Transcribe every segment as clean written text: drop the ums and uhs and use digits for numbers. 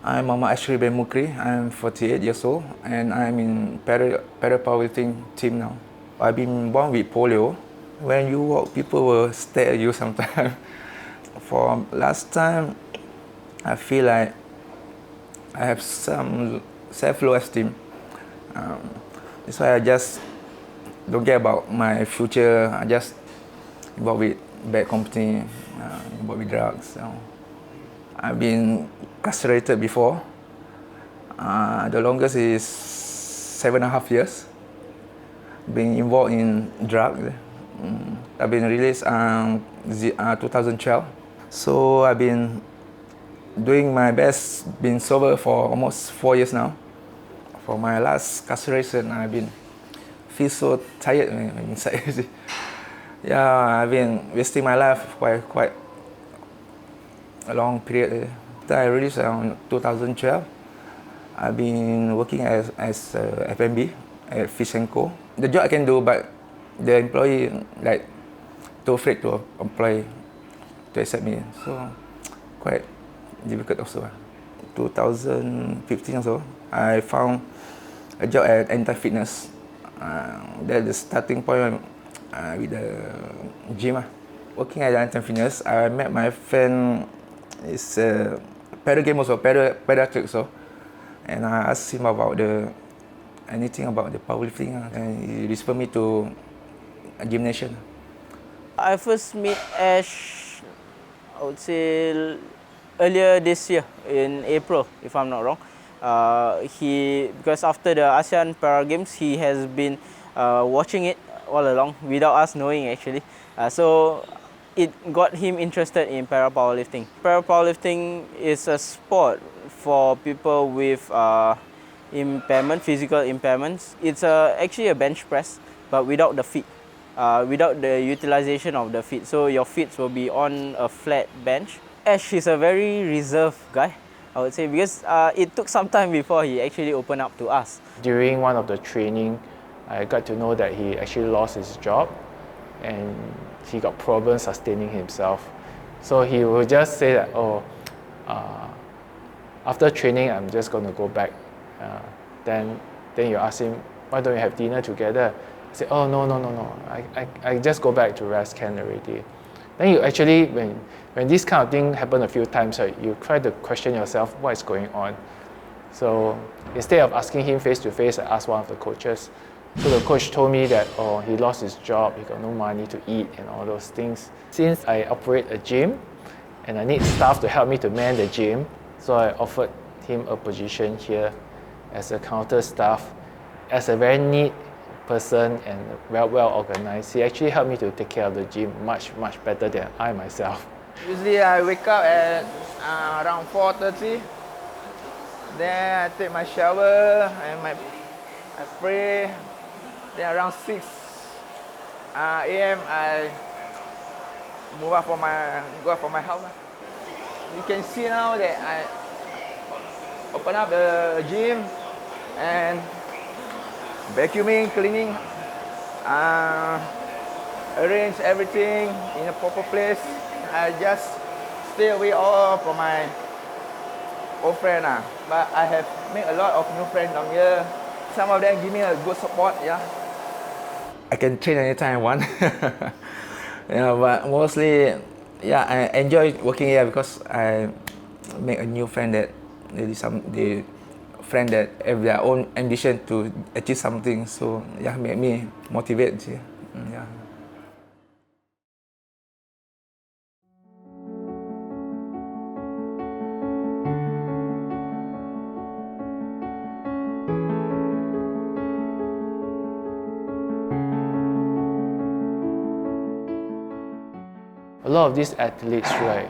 I'm Ashree I'm 48 years old and I'm in para-powerlifting team now. I've been born with polio. When you walk, people will stare at you sometimes. For last time, I feel like I have some self-low esteem. That's why I just don't care about my future. I just involved with bad company, involved with drugs. So. I've been castrated before. The longest is 7.5 years. Been involved in drugs. I've been released 2012. So I've been doing my best, been sober for almost 4 years now. For my last castration, I've been feel so tired inside. Yeah, I've been wasting my life quite a long period. I released in 2012. I've been working as F&B at Fish & Co. The job I can do, but the employee like too afraid to employ to accept me. So quite difficult also. 2015 also, I found a job at Anti-Fitness. That's the starting point with the gym. Working at Anti-Fitness, I met my friend. It's a para game also, para also. And I asked him about anything about the powerlifting, and he referred me to a gymnasium. I first met Ash, I would say earlier this year in April, if I'm not wrong. Because after the ASEAN Para Games, he has been watching it all along without us knowing actually. So it got him interested in para-powerlifting. Para-powerlifting is a sport for people with physical impairments. It's actually a bench press, but without the feet, without the utilization of the feet. So your feet will be on a flat bench. Ash is a very reserved guy, I would say, because it took some time before he actually opened up to us. During one of the training, I got to know that he actually lost his job and he got problems sustaining himself. So he will just say that, after training, I'm just going to go back. Then you ask him, why don't you have dinner together? I say, oh, no. I just go back to rest can already. Then you actually, when this kind of thing happen a few times, right, you try to question yourself, what is going on? So instead of asking him face to face, I asked one of the coaches. So the coach told me that, he lost his job, he got no money to eat and all those things. Since I operate a gym and I need staff to help me to man the gym, so I offered him a position here as a counter staff. As a very neat person and well organized, he actually helped me to take care of the gym much better than I myself. Usually I wake up at around 4:30. Then I take my shower and I pray. Then around 6 a.m. I go out for my house. You can see now that I open up the gym and vacuuming, cleaning, arrange everything in a proper place. I just stay away all from my old friends. But I have made a lot of new friends down here. Some of them give me a good support. Yeah. I can train anytime I want. But mostly, I enjoy working here because I make a new friend that they friend that have their own ambition to achieve something. So make me motivate. Yeah. A lot of these athletes, right,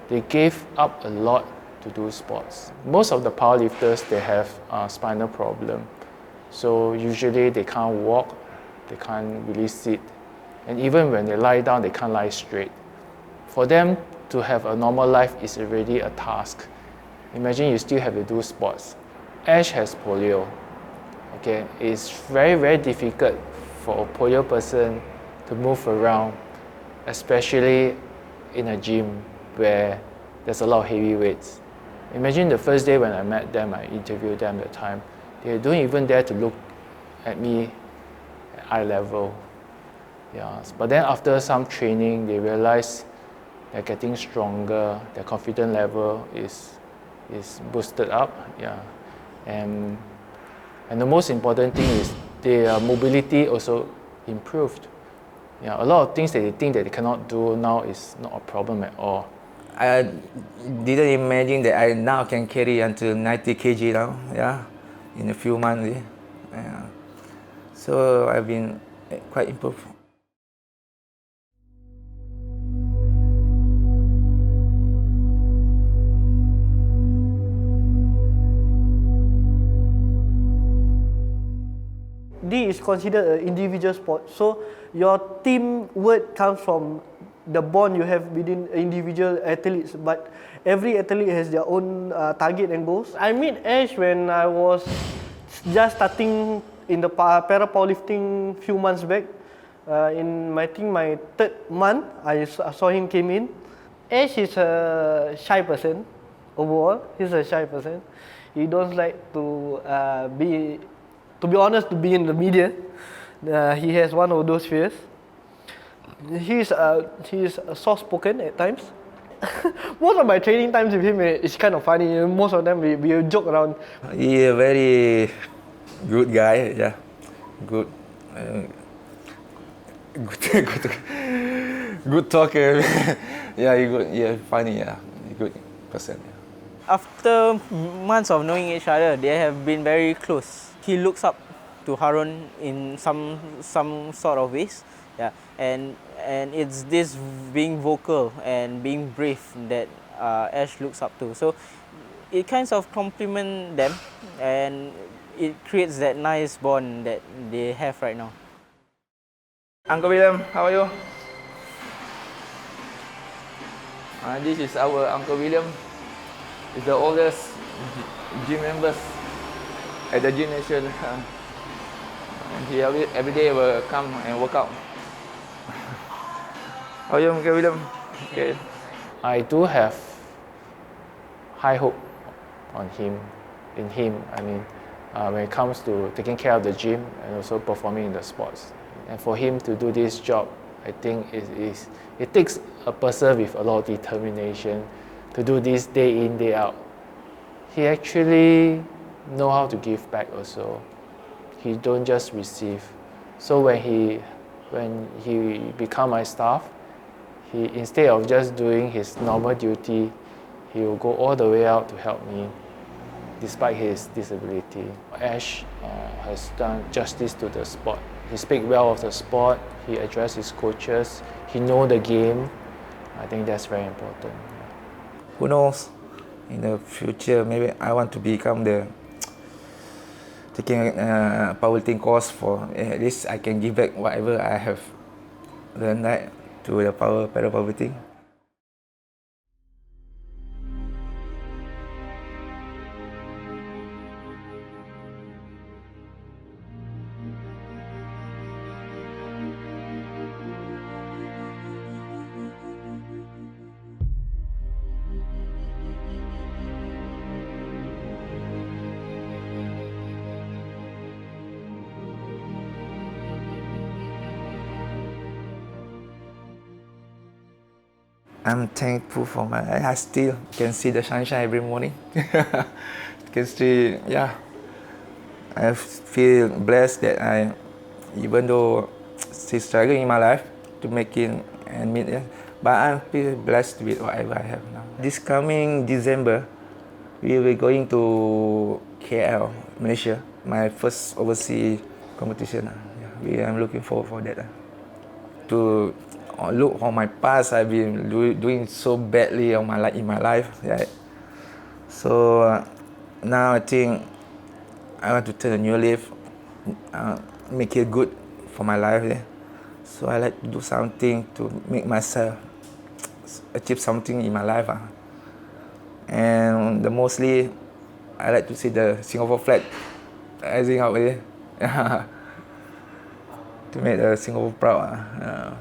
they gave up a lot to do sports. Most of the powerlifters, they have a spinal problem. So usually they can't walk, they can't really sit. And even when they lie down, they can't lie straight. For them to have a normal life is already a task. Imagine you still have to do sports. Ash has polio. Okay, it's very difficult for a polio person to move around, especially in a gym where there's a lot of heavy weights. Imagine the first day when I met them, I interviewed them at the time, they don't even dare to look at me at eye level. Yeah. But then after some training, they realize they're getting stronger, their confidence level is boosted up. Yeah. And the most important thing is their mobility also improved. Yeah, a lot of things that they think that they cannot do now is not a problem at all. I didn't imagine that I now can carry until 90 kg now, yeah, in a few months. Yeah. So I've been quite improved. D is considered an individual sport. So your team word comes from the bond you have within individual athletes, but every athlete has their own target and goals. I met Ash when I was just starting in the para-powerlifting few months back. In my third month, I saw him came in. Ash is a shy person overall. He's a shy person. He don't like to be honest, to be in the media. He has one of those fears. He's soft-spoken at times. Most of my training times with him is kind of funny. Most of them we joke around. He's a very good guy, yeah, good, good talker. Yeah, he good, yeah, funny, yeah, good person. Yeah. After months of knowing each other, they have been very close. He looks up to Harun in some sort of ways, yeah, and it's this being vocal and being brave that Ash looks up to. So it kind of complement them, and it creates that nice bond that they have right now. Uncle William, how are you? This is our Uncle William. He's the oldest gym members at the gymnasium. He every day will come and work out. How are you, Uncle William? Okay. I do have high hope on him, in him. I mean, when it comes to taking care of the gym and also performing in the sports. And for him to do this job, I think it takes a person with a lot of determination to do this day in, day out. He actually know how to give back also. He don't just receive. So when he become my staff, he, instead of just doing his normal duty, he will go all the way out to help me despite his disability. Ash has done justice to the sport. He speaks well of the sport, he addresses his coaches, he knows the game. I think that's very important. Who knows, in the future, maybe I want to become taking a powerlifting course for at least I can give back whatever I have learned, right, to the para-powerlifting. I'm thankful for I still can see the sunshine every morning. Can see, yeah. I feel blessed that even though still struggling in my life to make it and meet it, but I feel blessed with whatever I have now. This coming December, we will going to KL, Malaysia, my first overseas competition. Yeah, I'm looking forward for that. To look on my past, I've been doing so badly in my life. Yeah. So now I think I want to turn a new leaf, make it good for my life. Yeah. So I like to do something to make myself achieve something in my life. And mostly, I like to see the Singapore flag rising out there. To make the Singapore proud.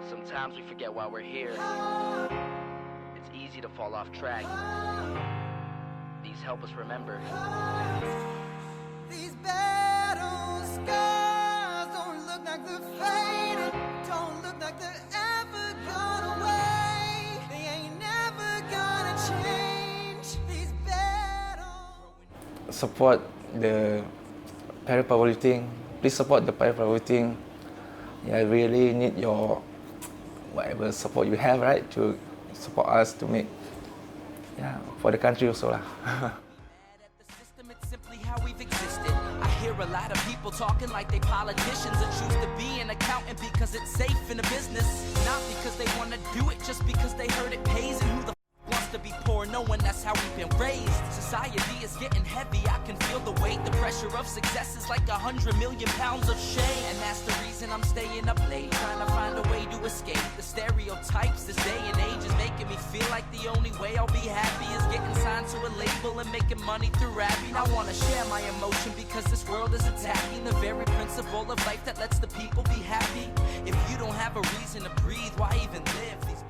Sometimes we forget why we're here. It's easy to fall off track. These help us remember. These battle scars don't look like they're fading, don't look like they're ever gone away. They ain't never gonna change. These battles. Support the para-powerlifting. Please support the para-powerlifting. I really need your whatever support you have, right, to support us to make, for the country also lah. It's simply how we've existed. I hear a lot of people talking like they politicians and choose to be an accountant because it's safe in a business, not because they want to do it, just because they heard it pays. And who the wants to be poor knowing that's how we've been raised? Society is getting heavy, I can feel the weight. The pressure of success is like 100 million pounds of shame, and that's the reason I'm staying up late, trying to find a way to escape the stereotypes. This day and age is making me feel like the only way I'll be happy is getting signed to a label and making money through rapping. I want to share my emotion because this world is attacking the very principle of life that lets the people be happy. If you don't have a reason to breathe, why even live? These